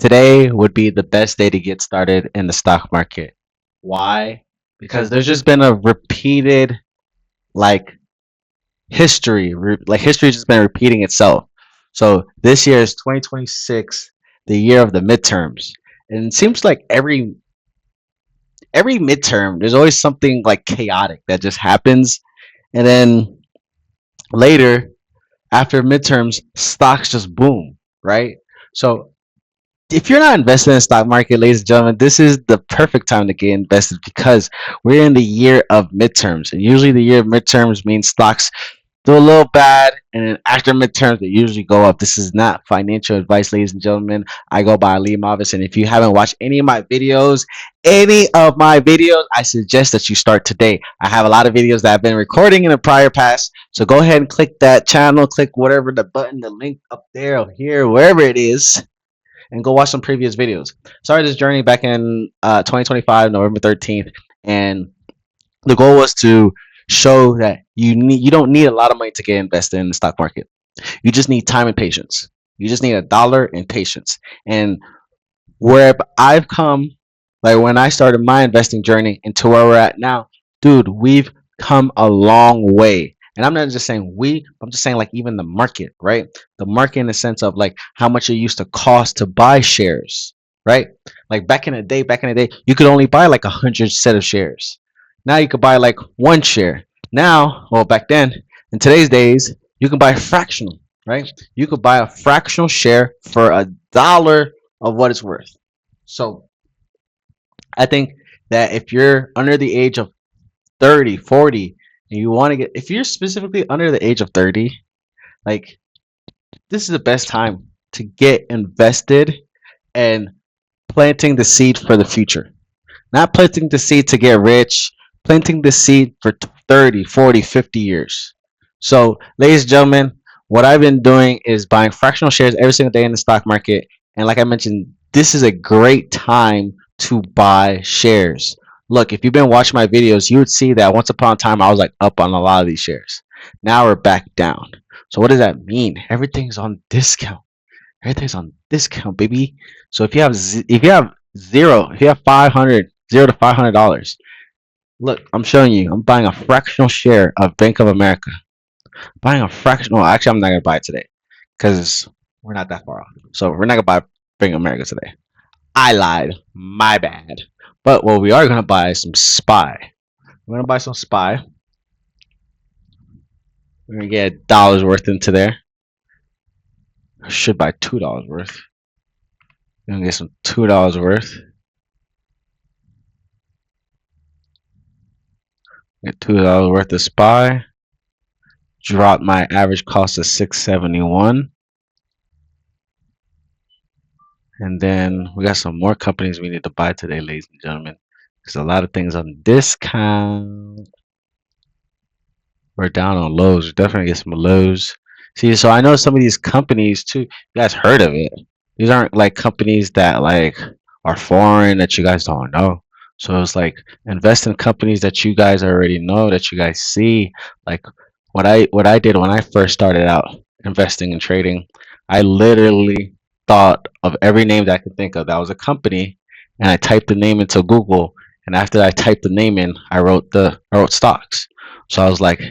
Today would be the best day to get started in the stock market. Why? Because there's just been a repeated like like history just been repeating itself. So this year is 2026, the year of the midterms, and it seems like every midterm there's always something like chaotic that just happens, and then later after midterms, stocks just boom, right? So if you're not invested in the stock market, ladies and gentlemen, this is the perfect time to get invested because we're in the year of midterms. And usually the year of midterms means stocks do a little bad, and then after midterms, they usually go up. This is not financial advice, ladies and gentlemen. I go by Lee Mavis, and if you haven't watched any of my videos, I suggest that you start today. I have a lot of videos that I've been recording in the prior past, so go ahead and click that channel, click whatever the button, the link up there or here, wherever it is, and go watch some previous videos. Started this journey back in 2025, November 13th, and the goal was to show that you don't need a lot of money to get invested in the stock market. You just need time and patience. You just need a dollar and patience. And where I've come, like when I started my investing journey into where we're at now, dude, we've come a long way. And I'm not just saying we, I'm just saying like even the market, right? The market in the sense of like how much it used to cost to buy shares, right? Like back in the day, you could only buy like 100 set of shares. Now you could buy like one share. Now, well, back then, in today's days, you can buy fractional, right? You could buy a fractional share for $1 of what it's worth. So I think that if you're under the age of 30, 40, and you want to get, if you're specifically under the age of 30, like this is the best time to get invested and planting the seed for the future. Not planting the seed to get rich, planting the seed for 30, 40, 50 years. So, ladies and gentlemen, what I've been doing is buying fractional shares every single day in the stock market. And like I mentioned, this is a great time to buy shares. Look, if you've been watching my videos, you would see that once upon a time I was like up on a lot of these shares. Now we're back down. So what does that mean? Everything's on discount. Everything's on discount, baby. So if you have zero, if you have 500, $0 to $500, look, I'm showing you. I'm buying a fractional share of Bank of America. Buying a fractional. Actually, I'm not gonna buy it today because we're not that far off. So we're not gonna buy Bank of America today. I lied. My bad. But what we are gonna buy is some SPY. We're gonna buy some SPY. We're gonna get $1 worth into there. I should buy $2 worth. We're gonna get some $2 worth. Get $2 worth of SPY. Drop my average cost to 671. And then we got some more companies we need to buy today, ladies and gentlemen. There's a lot of things on discount. We're down on lows. We definitely get some lows. See, so I know some of these companies too. You guys heard of it. These aren't like companies that like are foreign that you guys don't know. So it's like invest in companies that you guys already know, that you guys see. Like what I did when I first started out investing and trading, I literally thought of every name that I could think of that was a company, and I typed the name into Google. And after I typed the name in, I wrote stocks. So I was like,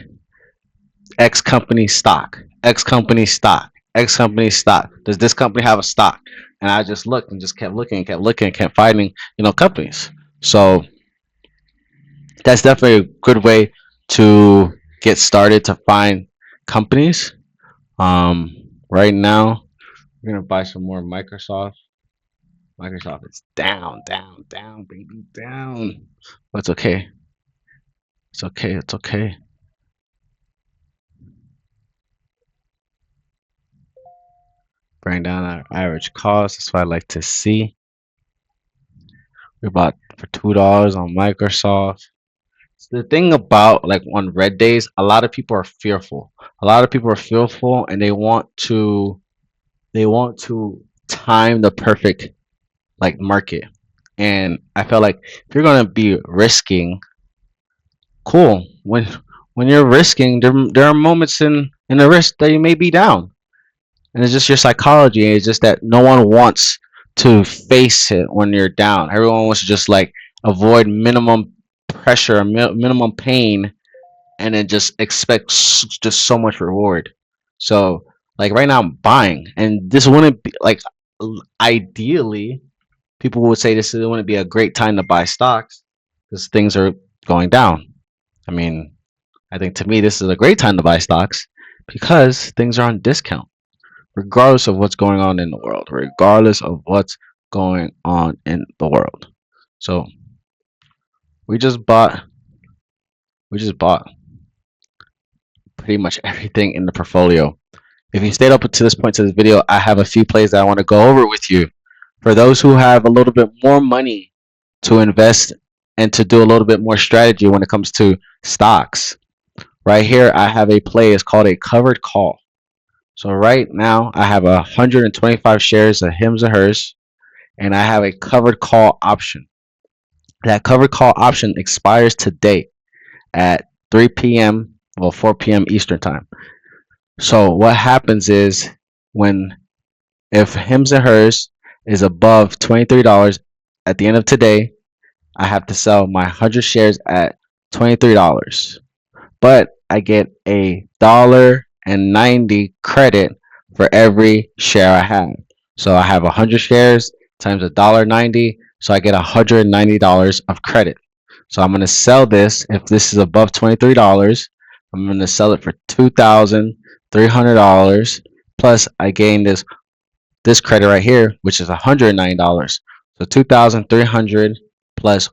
X company stock, X company stock, X company stock. Does this company have a stock? And I just looked and just kept looking, kept finding, companies. So that's definitely a good way to get started to find companies. Right now, we're gonna buy some more Microsoft. Microsoft is down, down, down, baby, down. But it's okay. It's okay. It's okay. Bring down our average cost. That's what I like to see. We bought for $2 on Microsoft. So the thing about like on red days, a lot of people are fearful. A lot of people are fearful, and they want to time the perfect like market. And I felt like if you're gonna be risking, cool. When you're risking, there are moments in the risk that you may be down, and it's just your psychology. It's just that no one wants to face it when you're down. Everyone wants to just like avoid minimum pressure, minimum pain, and then just expect just so much reward. So like right now I'm buying, and this wouldn't be like ideally people would say this wouldn't be a great time to buy stocks because things are going down. I mean, I think to me this is a great time to buy stocks because things are on discount, regardless of what's going on in the world, regardless of what's going on in the world. So we just bought we just bought pretty much everything in the portfolio. If you stayed up to this point to this video, I have a few plays that I want to go over with you. For those who have a little bit more money to invest and to do a little bit more strategy when it comes to stocks, right here I have a play. It's called a covered call. So right now I have 125 shares of Hims and Hers, and I have a covered call option. That covered call option expires today at 3 p.m. well 4 p.m. Eastern time. So what happens is when if Hims and Hers is above $23 at the end of today, I have to sell my 100 shares at $23. But I get $1.90 credit for every share I have. So I have 100 shares times $1.90, so I get $190 of credit. So I'm going to sell this. If this is above $23, I'm going to sell it for $2,300, plus I gain this credit right here, which is $190. So 2,300 plus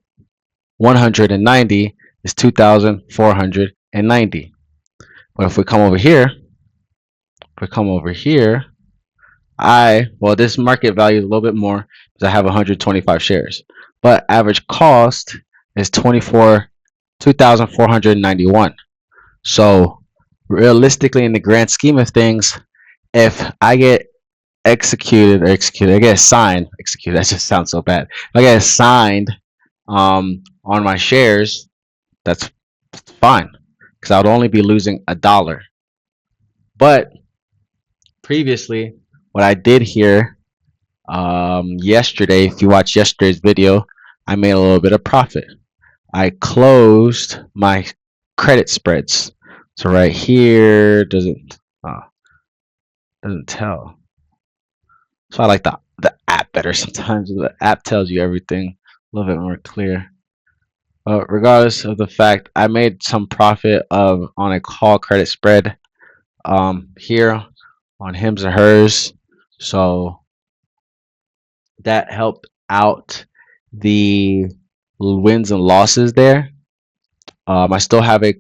190 is 2,490. But if we come over here, this market value is a little bit more because I have 125 shares. But average cost is 2,491. So realistically, in the grand scheme of things, if I get I get signed, that just sounds so bad. If I get signed on my shares, that's fine because I would only be losing $1. But previously, what I did here yesterday, if you watch yesterday's video, I made a little bit of profit. I closed my credit spreads. So right here doesn't tell. So I like the app better sometimes. The app tells you everything a little bit more clear. But regardless of the fact, I made some profit on a call credit spread here on Hims and Hers. So that helped out the wins and losses there. I still have a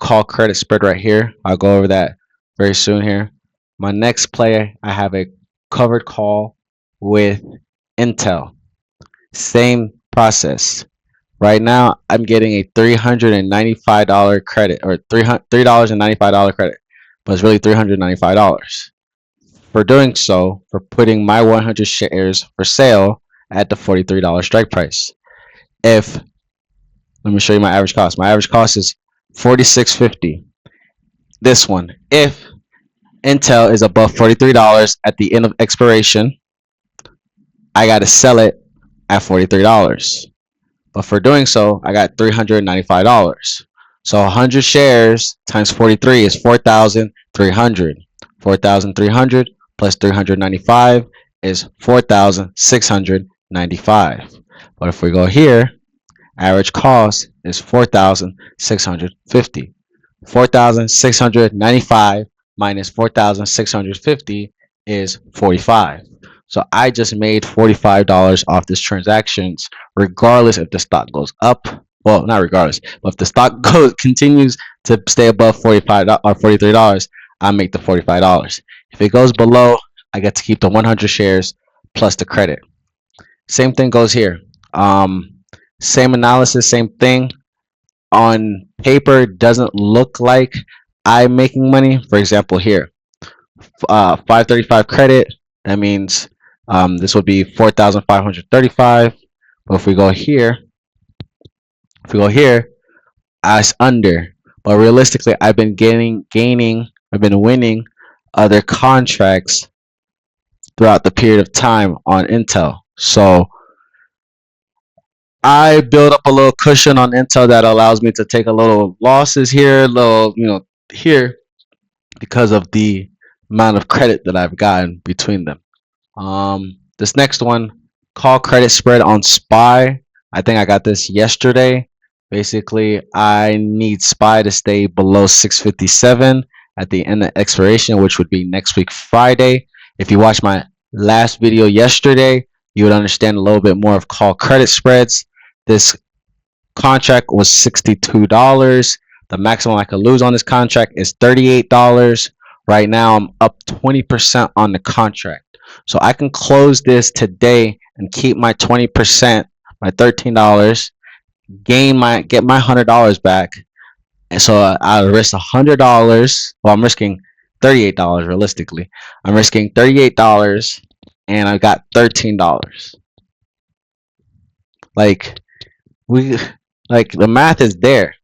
call credit spread right here. I'll go over that very soon here. My next play, I have a covered call with Intel. Same process. Right now, I'm getting a $395 credit, or $3.95 credit, but it's really $395 for doing so, for putting my 100 shares for sale at the $43 strike price. Let me show you my average cost. My average cost is $46.50. This one, if Intel is above $43 at the end of expiration, I got to sell it at $43. But for doing so, I got $395. So 100 shares times 43 is 4,300. 4,300 plus 395 is 4,695. But if we go here, average cost is 4,650. 4,695 minus 4,650 is 45. So I just made $45 off this transactions, regardless if the stock goes up. Well, not regardless, but if the stock continues to stay above $45 or $43, I make the $45. If it goes below, I get to keep the 100 shares plus the credit. Same thing goes here. Same analysis, same thing. On paper, doesn't look like I'm making money. For example, here, 535 credit. That means this would be 4,535. But if we go here, it's under. But realistically, I've been winning other contracts throughout the period of time on Intel. So I build up a little cushion on Intel that allows me to take a little losses here, little here because of the amount of credit that I've gotten between them. This next one, call credit spread on SPY. I think I got this yesterday. Basically, I need SPY to stay below 657 at the end of expiration, which would be next week Friday. If you watched my last video yesterday, you would understand a little bit more of call credit spreads. This contract was $62. The maximum I could lose on this contract is $38. Right now, I'm up 20% on the contract. So I can close this today and keep my 20%, my $13, get my $100 back. And so I risk $100. Well, I'm risking $38 realistically. I'm risking $38 and I got $13. Like we like the math is there,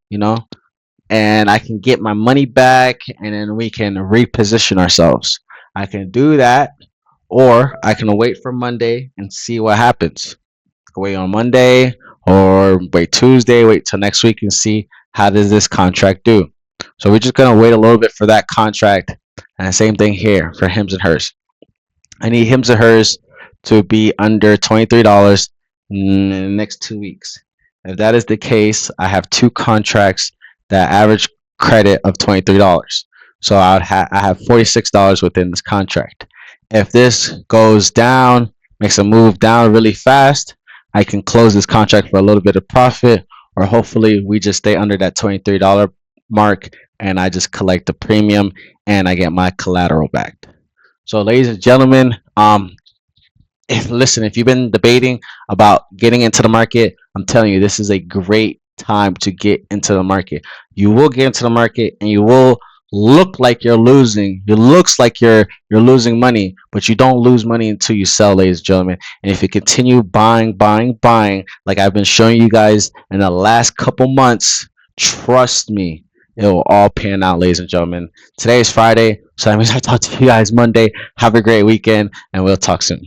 and I can get my money back and then we can reposition ourselves. I can do that, or I can wait for Monday and see what happens. Wait on Monday or wait Tuesday, wait till next week and see how does this contract do. So we're just gonna wait a little bit for that contract, and the same thing here for Hims and Hers. I need Hims and Hers to be under $23 in the next 2 weeks. If that is the case, I have two contracts that average credit of $23. So I have $46 within this contract. If this goes down, makes a move down really fast, I can close this contract for a little bit of profit, or hopefully we just stay under that $23 mark and I just collect the premium and I get my collateral back. So, ladies and gentlemen, if you've been debating about getting into the market, I'm telling you, this is a great time to get into the market. You will get into the market and you will look like you're losing. It looks like you're losing money, but you don't lose money until you sell, ladies and gentlemen. And if you continue buying, like I've been showing you guys in the last couple months, trust me, it will all pan out, ladies and gentlemen. Today is Friday, so that means I talk to you guys Monday. Have a great weekend, and we'll talk soon.